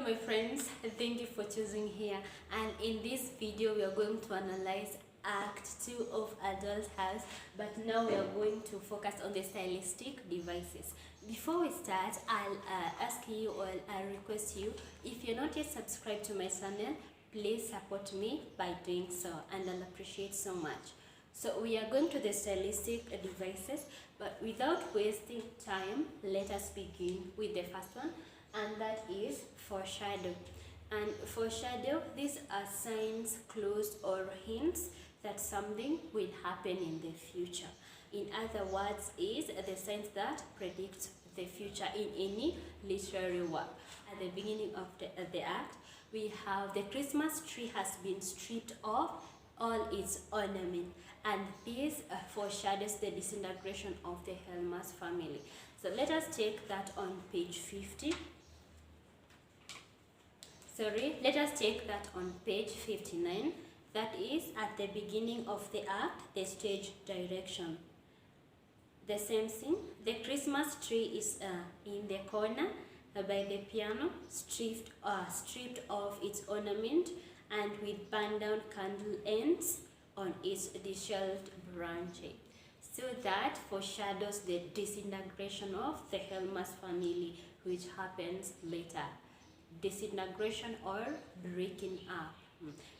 my friends, thank you for choosing here, and in this video we are going to analyze Act 2 of Adult House, but now we are going to focus on the stylistic devices. Before we start, I'll ask you or I'll request you, if you're not yet subscribed to my channel, please support me by doing so, and I'll appreciate so much. So we are going to the stylistic devices, but without wasting time, let us begin with the first one, and that is foreshadow. And foreshadow, these are signs, clues, or hints that something will happen in the future. In other words, is the signs that predict the future in any literary work. At the beginning of the act, we have the Christmas tree has been stripped of all its ornament, and this foreshadows the disintegration of the Helmer's family. So let us take that on page 50. Let us take that on page 59. That is at the beginning of the act, the stage direction. The same thing, the Christmas tree is in the corner by the piano, stripped of its ornament, and with burned down candle ends on its disheveled branches. So that foreshadows the disintegration of the Helmer's family, which happens later. Disintegration or breaking up.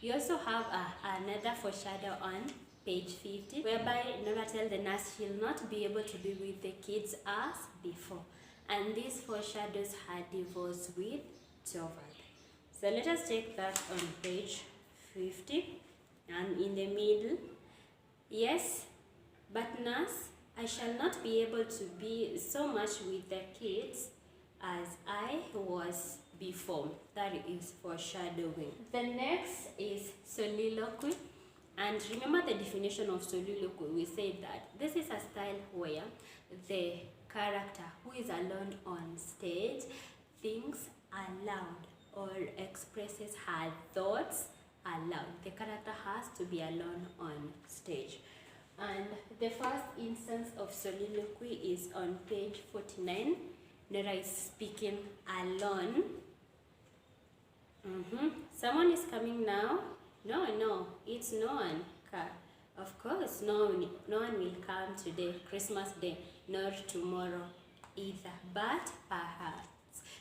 You also have another foreshadow on page 50, whereby Nora tells the nurse she'll not be able to be with the kids as before, and this foreshadows her divorce with Torvald. So let us take that on page 50, and in the middle, yes, but nurse, I shall not be able to be so much with the kids as I was before. That is foreshadowing. The next is soliloquy, and remember the definition of soliloquy. We said that this is a style where the character who is alone on stage thinks aloud or expresses her thoughts aloud. The character has to be alone on stage. And the first instance of soliloquy is on page 49. Nora is speaking alone. Someone is coming now? No, it's no one. Of course, no one will come today, Christmas Day, nor tomorrow either, but perhaps.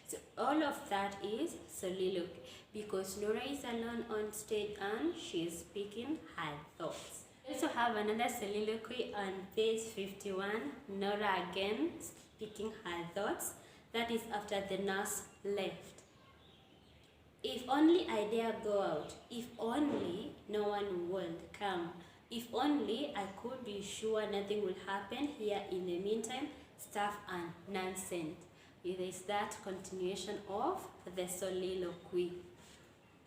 So all of that is soliloquy, because Nora is alone on stage and she is speaking her thoughts. We also have another soliloquy on page 51, Nora again speaking her thoughts. That is after the nurse left. If only I dare go out, if only no one would come, if only I could be sure nothing will happen here in the meantime, stuff and nonsense. It is that continuation of the soliloquy.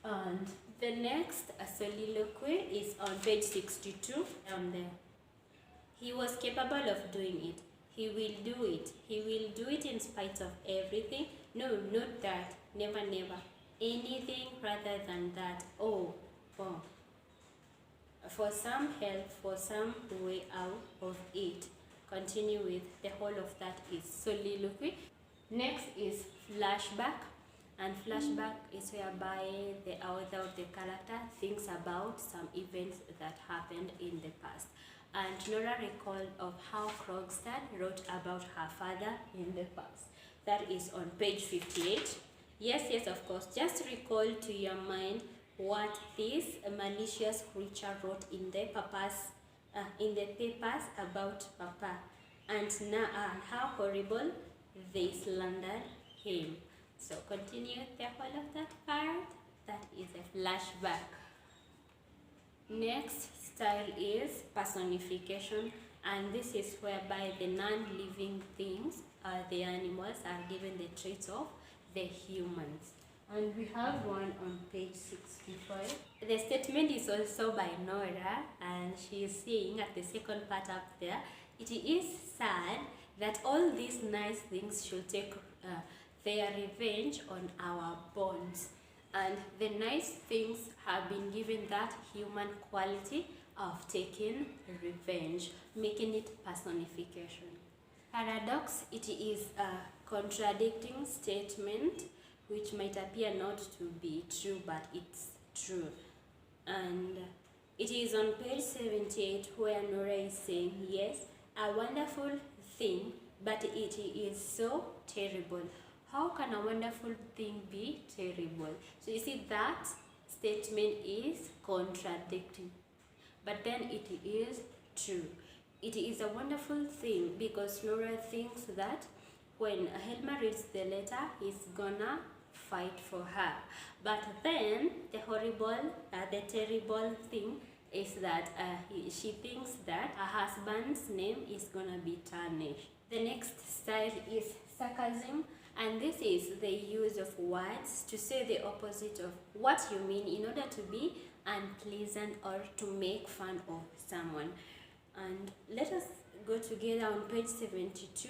And the next soliloquy is on page 62 down there. He was capable of doing it. He will do it. He will do it in spite of everything. No, not that. Never, never. Anything rather than that. Oh. For some help, for some way out of it. Continue with the whole of that is soliloquy. Next is flashback. And flashback is whereby the author of the character thinks about some events that happened in the past. And Nora recalled of how Krogstad wrote about her father in the past. That is on page 58. Yes, of course. Just recall to your mind what this malicious creature wrote in the papers about Papa, and now how horrible they slandered him. So continue the whole of that part. That is a flashback. Next style is personification, and this is whereby the non-living things, the animals, are given the traits of the humans. And we have one on page 65. The statement is also by Nora, and she is saying at the second part up there, it is sad that all these nice things should take their revenge on our bones. And the nice things have been given that human quality of taking revenge, making it personification. Paradox, it is a contradicting statement which might appear not to be true, but it's true. And it is on page 78 where Nora is saying, yes, a wonderful thing, but it is so terrible. How can a wonderful thing be terrible? So you see that statement is contradicting, but then it is true. It is a wonderful thing because Nora thinks that when Helma reads the letter, he's gonna fight for her. But then the terrible thing is that she thinks that her husband's name is gonna be tarnished. The next style is sarcasm, and this is the use of words to say the opposite of what you mean in order to be unpleasant or to make fun of someone. And let us go together on page 72.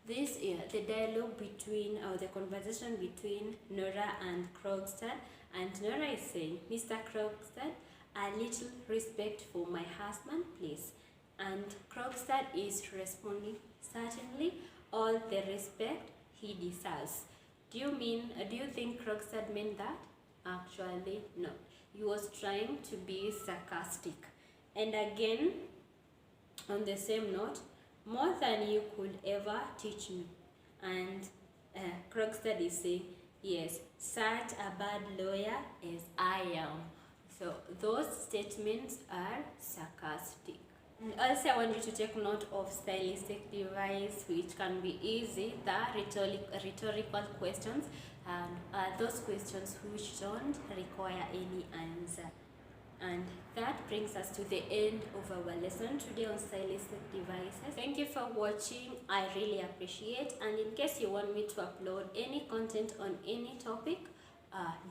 This is the dialogue between, or the conversation between Nora and Krogstad. And Nora is saying, Mr. Krogstad, a little respect for my husband, please. And Krogstad is responding, certainly, all the respect he deserves. Do you think Krogstad meant that? Actually, no. He was trying to be sarcastic. And again, on the same note, more than you could ever teach me. And Krogstad is saying, yes, such a bad lawyer as I am. So those statements are sarcastic. And also I want you to take note of stylistic device, which can be easy, the rhetorical questions, and those questions which don't require any answer. And that brings us to the end of our lesson today on stylistic devices. Thank you for watching. I really appreciate. And in case you want me to upload any content on any topic,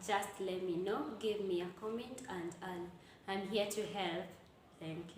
just let me know. Give me a comment, and I'm here to help. Thank you.